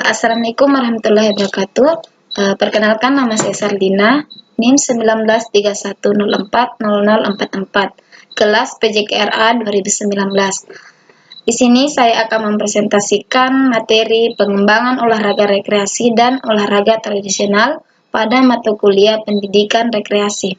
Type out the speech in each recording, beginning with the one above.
Assalamualaikum warahmatullahi wabarakatuh. Perkenalkan, nama saya Sardina, NIM 1931040044, kelas PJKRA 2019. Di sini saya akan mempresentasikan materi pengembangan olahraga rekreasi dan olahraga tradisional pada mata kuliah pendidikan rekreasi.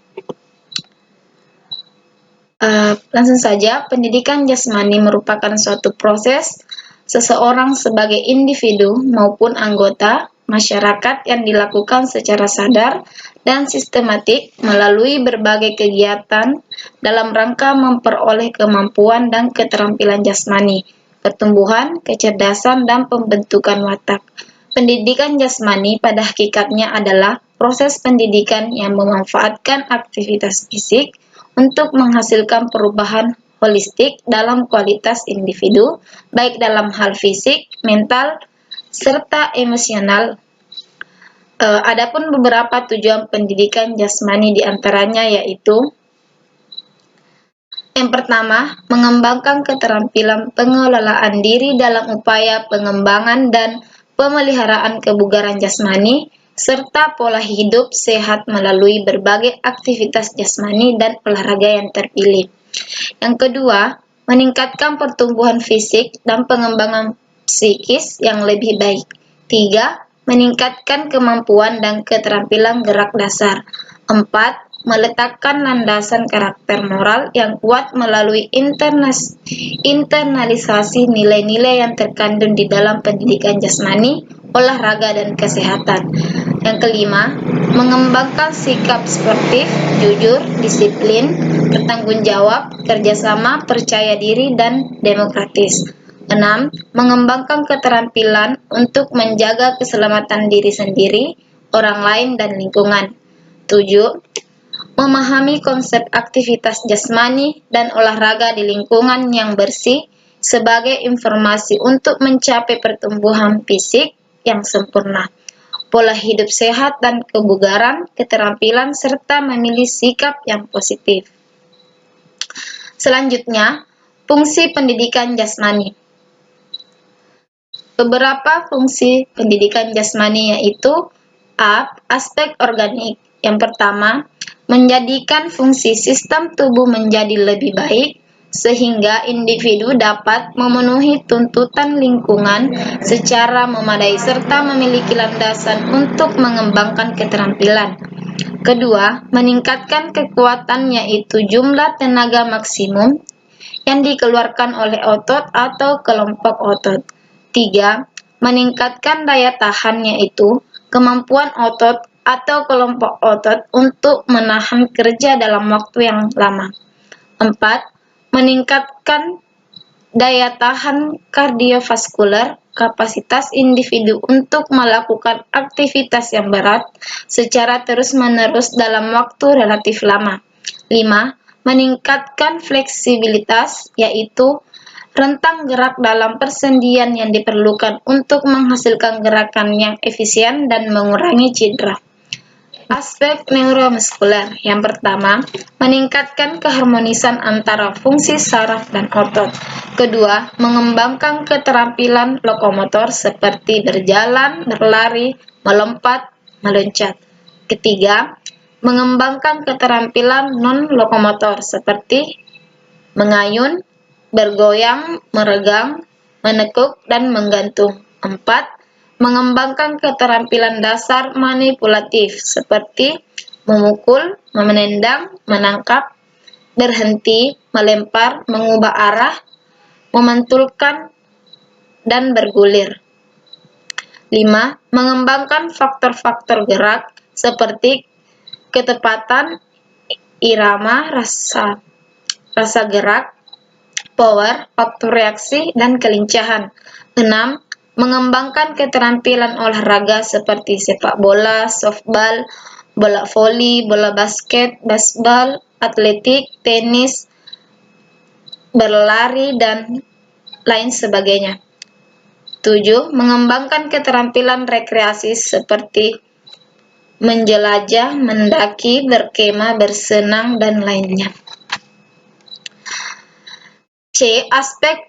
Langsung saja, pendidikan jasmani merupakan suatu proses seseorang sebagai individu maupun anggota masyarakat yang dilakukan secara sadar dan sistematik melalui berbagai kegiatan dalam rangka memperoleh kemampuan dan keterampilan jasmani, pertumbuhan, kecerdasan, dan pembentukan watak. Pendidikan jasmani pada hakikatnya adalah proses pendidikan yang memanfaatkan aktivitas fisik untuk menghasilkan perubahan holistik dalam kualitas individu, baik dalam hal fisik, mental, serta emosional. Adapun beberapa tujuan pendidikan jasmani diantaranya yaitu: yang pertama, mengembangkan keterampilan pengelolaan diri dalam upaya pengembangan dan pemeliharaan kebugaran jasmani, serta pola hidup sehat melalui berbagai aktivitas jasmani dan olahraga yang terpilih. Yang kedua, meningkatkan pertumbuhan fisik dan pengembangan psikis yang lebih baik. 3. Meningkatkan kemampuan dan keterampilan gerak dasar. 4. Meletakkan landasan karakter moral yang kuat melalui internalisasi nilai-nilai yang terkandung di dalam pendidikan jasmani, olahraga, dan kesehatan. Yang kelima, mengembangkan sikap sportif, jujur, disiplin, bertanggung jawab, kerjasama, percaya diri, dan demokratis. 6. Mengembangkan keterampilan untuk menjaga keselamatan diri sendiri, orang lain, dan lingkungan. 7. Memahami konsep aktivitas jasmani dan olahraga di lingkungan yang bersih sebagai informasi untuk mencapai pertumbuhan fisik yang sempurna, pola hidup sehat dan kebugaran, keterampilan, serta memilih sikap yang positif. Selanjutnya, fungsi pendidikan jasmani. Beberapa fungsi pendidikan jasmani yaitu: A. Aspek organik. Yang pertama, menjadikan fungsi sistem tubuh menjadi lebih baik, sehingga individu dapat memenuhi tuntutan lingkungan secara memadai serta memiliki landasan untuk mengembangkan keterampilan. Kedua, meningkatkan kekuatan yaitu jumlah tenaga maksimum yang dikeluarkan oleh otot atau kelompok otot. 3. Meningkatkan daya tahan yaitu kemampuan otot atau kelompok otot untuk menahan kerja dalam waktu yang lama. 4. Meningkatkan daya tahan kardiovaskuler, kapasitas individu untuk melakukan aktivitas yang berat secara terus-menerus dalam waktu relatif lama. 5. Meningkatkan fleksibilitas, yaitu rentang gerak dalam persendian yang diperlukan untuk menghasilkan gerakan yang efisien dan mengurangi cedera. Aspek neuromuskuler. Yang pertama, meningkatkan keharmonisan antara fungsi saraf dan otot. Kedua, mengembangkan keterampilan lokomotor seperti berjalan, berlari, melompat, meloncat. Ketiga, mengembangkan keterampilan non-lokomotor seperti mengayun, bergoyang, meregang, menekuk, dan menggantung. 4. Mengembangkan keterampilan dasar manipulatif seperti memukul, menendang, menangkap, berhenti, melempar, mengubah arah, memantulkan, dan bergulir. 5. Mengembangkan faktor-faktor gerak seperti ketepatan, irama, rasa gerak, power, waktu reaksi, dan kelincahan. 6. Mengembangkan keterampilan olahraga seperti sepak bola, softball, bola voli, bola basket, baseball, atletik, tenis, berlari, dan lain sebagainya. 7. Mengembangkan keterampilan rekreasi seperti menjelajah, mendaki, berkemah, bersenang, dan lainnya. C. Aspek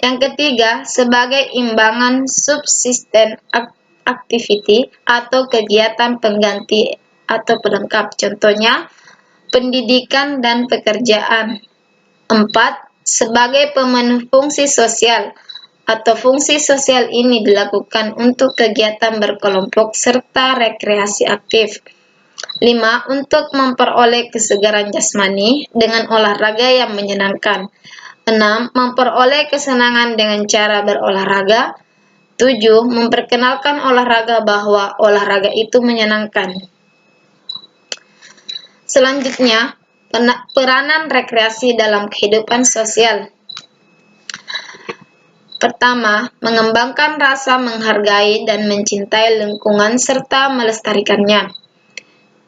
Yang ketiga, sebagai imbangan subsisten activity atau kegiatan pengganti atau pelengkap. Contohnya, pendidikan dan pekerjaan. 4. Sebagai pemenuh fungsi sosial atau fungsi sosial ini dilakukan untuk kegiatan berkelompok serta rekreasi aktif. 5. Untuk memperoleh kesegaran jasmani dengan olahraga yang menyenangkan. 6. Memperoleh kesenangan dengan cara berolahraga. 7. Memperkenalkan olahraga bahwa olahraga itu menyenangkan. Selanjutnya, peranan rekreasi dalam kehidupan sosial. Pertama, mengembangkan rasa menghargai dan mencintai lingkungan serta melestarikannya.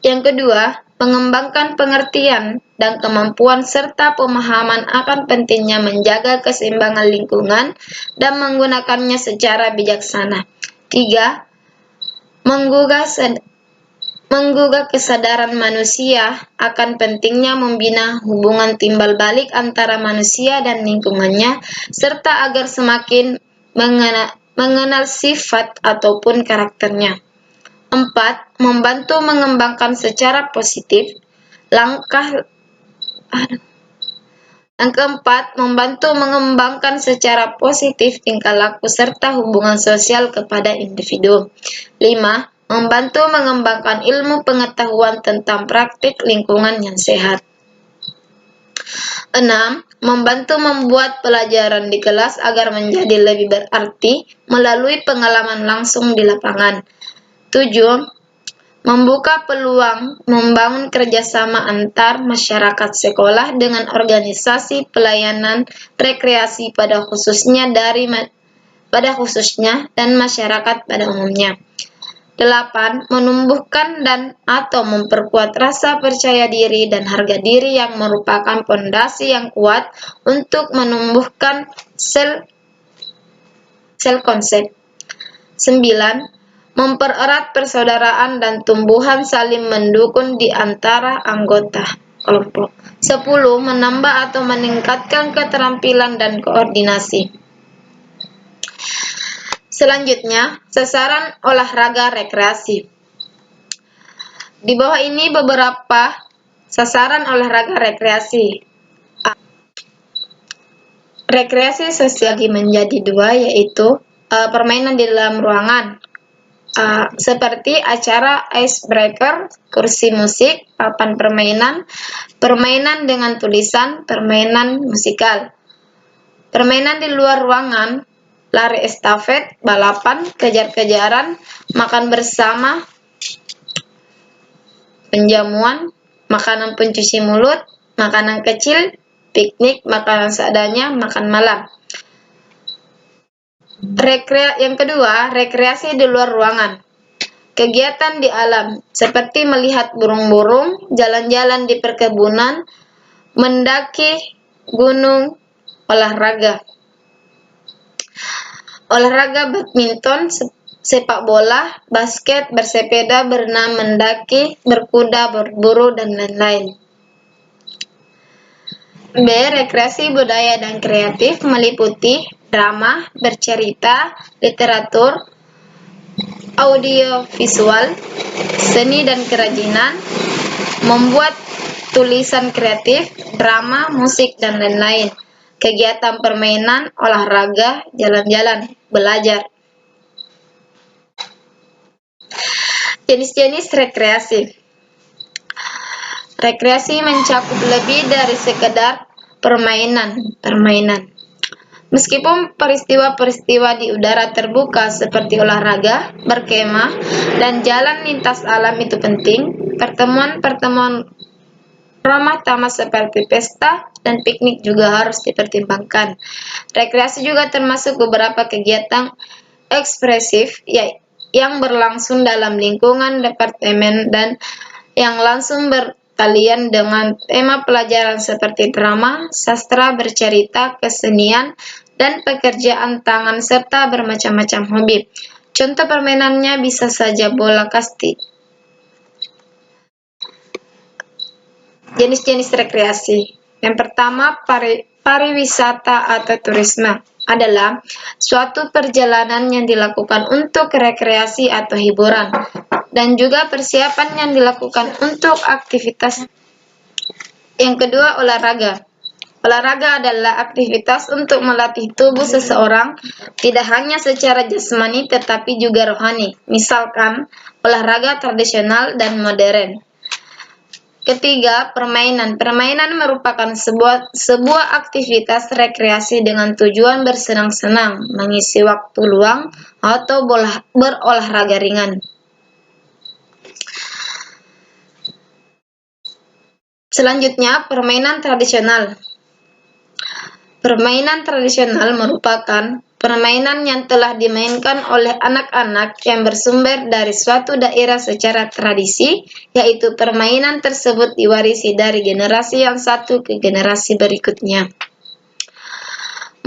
Yang kedua, mengembangkan pengertian dan kemampuan serta pemahaman akan pentingnya menjaga keseimbangan lingkungan dan menggunakannya secara bijaksana. 3. Menggugah kesadaran manusia akan pentingnya membina hubungan timbal balik antara manusia dan lingkungannya, serta agar semakin mengenal sifat ataupun karakternya. 4. Membantu mengembangkan secara positif Yang keempat, membantu mengembangkan secara positif tingkah laku serta hubungan sosial kepada individu. 5. Membantu mengembangkan ilmu pengetahuan tentang praktik lingkungan yang sehat. 6. Membantu membuat pelajaran di kelas agar menjadi lebih berarti melalui pengalaman langsung di lapangan. 7. Membuka peluang membangun kerjasama antar masyarakat sekolah dengan organisasi pelayanan rekreasi pada khususnya dan masyarakat pada umumnya. 8. Menumbuhkan dan atau memperkuat rasa percaya diri dan harga diri yang merupakan pondasi yang kuat untuk menumbuhkan self-concept. 9. Mempererat persaudaraan dan tumbuhan saling mendukung di antara anggota kelompok. 10. Menambah atau meningkatkan keterampilan dan koordinasi. Selanjutnya, sasaran olahraga rekreasi. Di bawah ini beberapa sasaran olahraga rekreasi. Rekreasi sosial menjadi dua, yaitu permainan di dalam ruangan, seperti acara icebreaker, kursi musik, papan permainan, permainan dengan tulisan, permainan musikal. Permainan di luar ruangan, lari estafet, balapan, kejar-kejaran, makan bersama, penjamuan, makanan pencuci mulut, makanan kecil, piknik, makanan seadanya, makan malam. Yang kedua, rekreasi di luar ruangan. Kegiatan di alam, seperti melihat burung-burung, jalan-jalan di perkebunan, mendaki gunung, olahraga. Olahraga badminton, sepak bola, basket, bersepeda, berenang, mendaki, berkuda, berburu, dan lain-lain. B. Rekreasi budaya dan kreatif meliputi drama, bercerita, literatur, audiovisual, seni dan kerajinan, membuat tulisan kreatif, drama, musik, dan lain-lain. Kegiatan permainan, olahraga, jalan-jalan, belajar. Jenis-jenis rekreasi. Rekreasi mencakup lebih dari sekedar permainan. Meskipun peristiwa-peristiwa di udara terbuka seperti olahraga, berkemah, dan jalan lintas alam itu penting, pertemuan ramah tamah seperti pesta dan piknik juga harus dipertimbangkan. Rekreasi juga termasuk beberapa kegiatan ekspresif yang berlangsung dalam lingkungan departemen dan yang langsung berkalian dengan tema pelajaran seperti drama, sastra, bercerita, kesenian, dan pekerjaan tangan serta bermacam-macam hobi. Contoh permainannya bisa saja bola kasti. Jenis-jenis rekreasi. Yang pertama, pariwisata atau turisme. adalah suatu perjalanan yang dilakukan untuk rekreasi atau hiburan, dan juga persiapan yang dilakukan untuk aktivitas. Yang kedua, olahraga. Olahraga adalah aktivitas untuk melatih tubuh seseorang, tidak hanya secara jasmani tetapi juga rohani. Misalkan, olahraga tradisional dan modern. Ketiga, permainan. Permainan merupakan sebuah aktivitas rekreasi dengan tujuan bersenang-senang, mengisi waktu luang, atau berolahraga ringan. Selanjutnya, permainan tradisional. Permainan tradisional merupakan permainan yang telah dimainkan oleh anak-anak yang bersumber dari suatu daerah secara tradisi, yaitu permainan tersebut diwarisi dari generasi yang satu ke generasi berikutnya.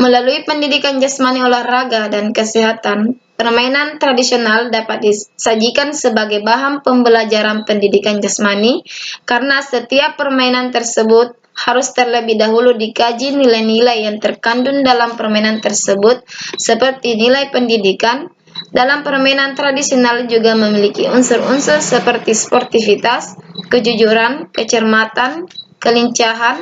Melalui pendidikan jasmani, olahraga, dan kesehatan, permainan tradisional dapat disajikan sebagai bahan pembelajaran pendidikan jasmani, karena setiap permainan tersebut harus terlebih dahulu dikaji nilai-nilai yang terkandung dalam permainan tersebut, seperti nilai pendidikan. Dalam permainan tradisional juga memiliki unsur-unsur seperti sportivitas, kejujuran, kecermatan, kelincahan,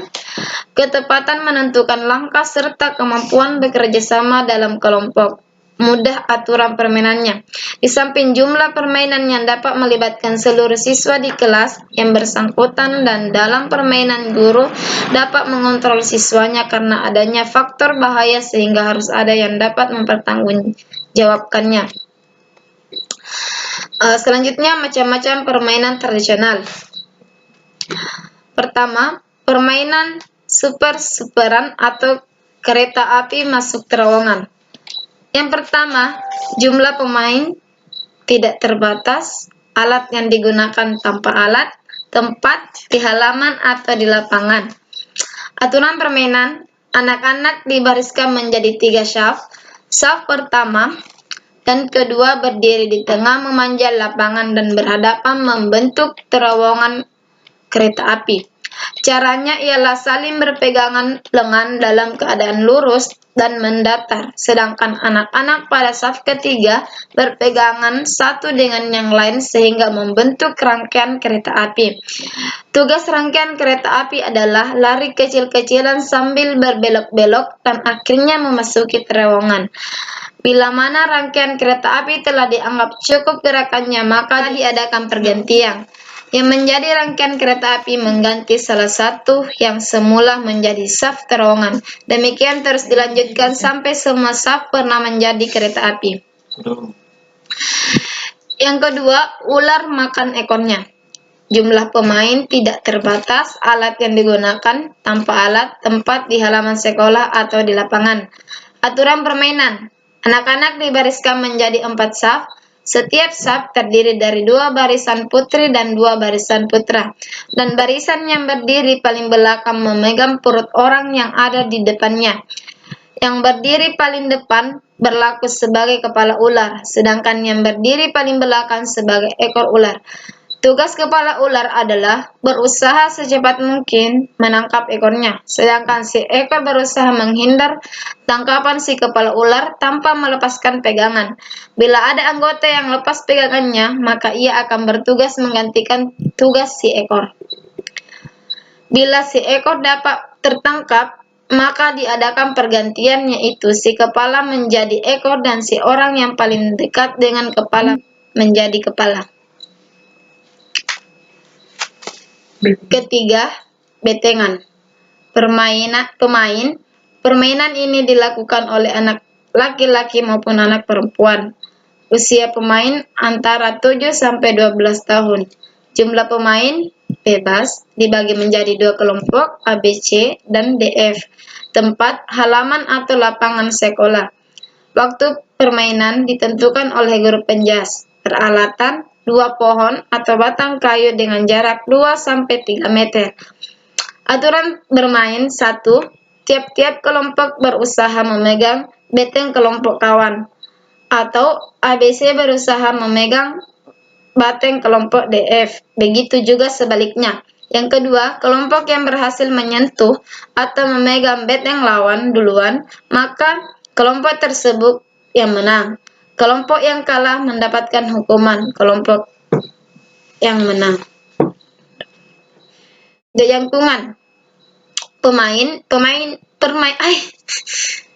ketepatan menentukan langkah, serta kemampuan bekerja sama dalam kelompok. Mudah aturan permainannya. Di samping jumlah permainan yang dapat melibatkan seluruh siswa di kelas yang bersangkutan, dan dalam permainan guru dapat mengontrol siswanya karena adanya faktor bahaya sehingga harus ada yang dapat mempertanggungjawabkannya. Selanjutnya, macam-macam permainan tradisional. Pertama, permainan super-superan atau kereta api masuk terowongan. Yang pertama, jumlah pemain tidak terbatas, alat yang digunakan tanpa alat, tempat di halaman atau di lapangan. Aturan permainan, anak-anak dibariskan menjadi 3 syaf. Syaf pertama dan kedua berdiri di tengah memanjat lapangan dan berhadapan membentuk terowongan kereta api. Caranya ialah saling berpegangan lengan dalam keadaan lurus dan mendatar, sedangkan anak-anak pada saf ketiga berpegangan satu dengan yang lain sehingga membentuk rangkaian kereta api. Tugas rangkaian kereta api adalah lari kecil-kecilan sambil berbelok-belok dan akhirnya memasuki terowongan. Bila mana rangkaian kereta api telah dianggap cukup gerakannya, maka diadakan pergantian, yang menjadi rangkaian kereta api mengganti salah satu yang semula menjadi saf terowongan. Demikian terus dilanjutkan sampai semua saf pernah menjadi kereta api. Yang kedua, ular makan ekornya. Jumlah pemain tidak terbatas, alat yang digunakan tanpa alat, tempat di halaman sekolah atau di lapangan. Aturan permainan, anak-anak dibariskan menjadi 4 saf. Setiap saf terdiri dari 2 barisan putri dan 2 barisan putra, dan barisan yang berdiri paling belakang memegang perut orang yang ada di depannya. Yang berdiri paling depan berlaku sebagai kepala ular, sedangkan yang berdiri paling belakang sebagai ekor ular. Tugas kepala ular adalah berusaha secepat mungkin menangkap ekornya, sedangkan si ekor berusaha menghindar tangkapan si kepala ular tanpa melepaskan pegangan. Bila ada anggota yang lepas pegangannya, maka ia akan bertugas menggantikan tugas si ekor. Bila si ekor dapat tertangkap, maka diadakan pergantian, yaitu si kepala menjadi ekor dan si orang yang paling dekat dengan kepala menjadi kepala. Ketiga, betengan. Permainan ini dilakukan oleh anak laki-laki maupun anak perempuan. Usia pemain antara 7 sampai 12 tahun. Jumlah pemain bebas dibagi menjadi 2 kelompok, ABC dan DF. Tempat, halaman atau lapangan sekolah. Waktu permainan ditentukan oleh guru penjas. Peralatan, 2 pohon atau batang kayu dengan jarak 2-3 meter. Aturan bermain 1. Tiap-tiap kelompok berusaha memegang beteng kelompok kawan, atau ABC berusaha memegang bateng kelompok DF. Begitu juga sebaliknya. Yang kedua, kelompok yang berhasil menyentuh atau memegang beteng lawan duluan, maka Kelompok tersebut yang menang. Kelompok yang kalah mendapatkan hukuman kelompok yang menang. Jangkungan. Pemain.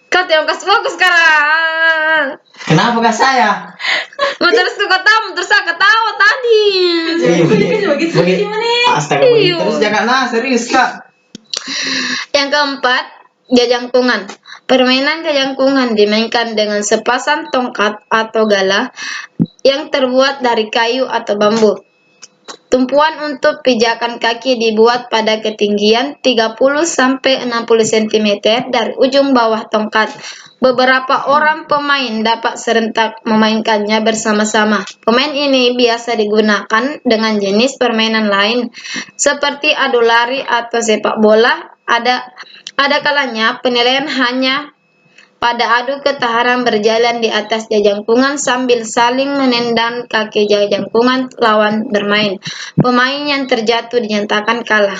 Kau tidak kasih fokus sekarang. Kenapa gak saya? Terus aku ketawa tadi. Astaga, terus jangan serius kak. Yang keempat, jajangkungan. Permainan jajangkungan dimainkan dengan sepasang tongkat atau galah yang terbuat dari kayu atau bambu. Tumpuan untuk pijakan kaki dibuat pada ketinggian 30-60 cm dari ujung bawah tongkat. Beberapa orang pemain dapat serentak memainkannya bersama-sama. Pemain ini biasa digunakan dengan jenis permainan lain seperti adu lari atau sepak bola. Ada kalanya penilaian hanya pada adu ketahanan berjalan di atas jajangkungan sambil saling menendang kaki jajangkungan lawan bermain. Pemain yang terjatuh dinyatakan kalah.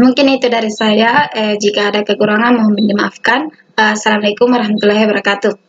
Mungkin itu dari saya. Jika ada kekurangan mohon dimaafkan. Assalamualaikum warahmatullahi wabarakatuh.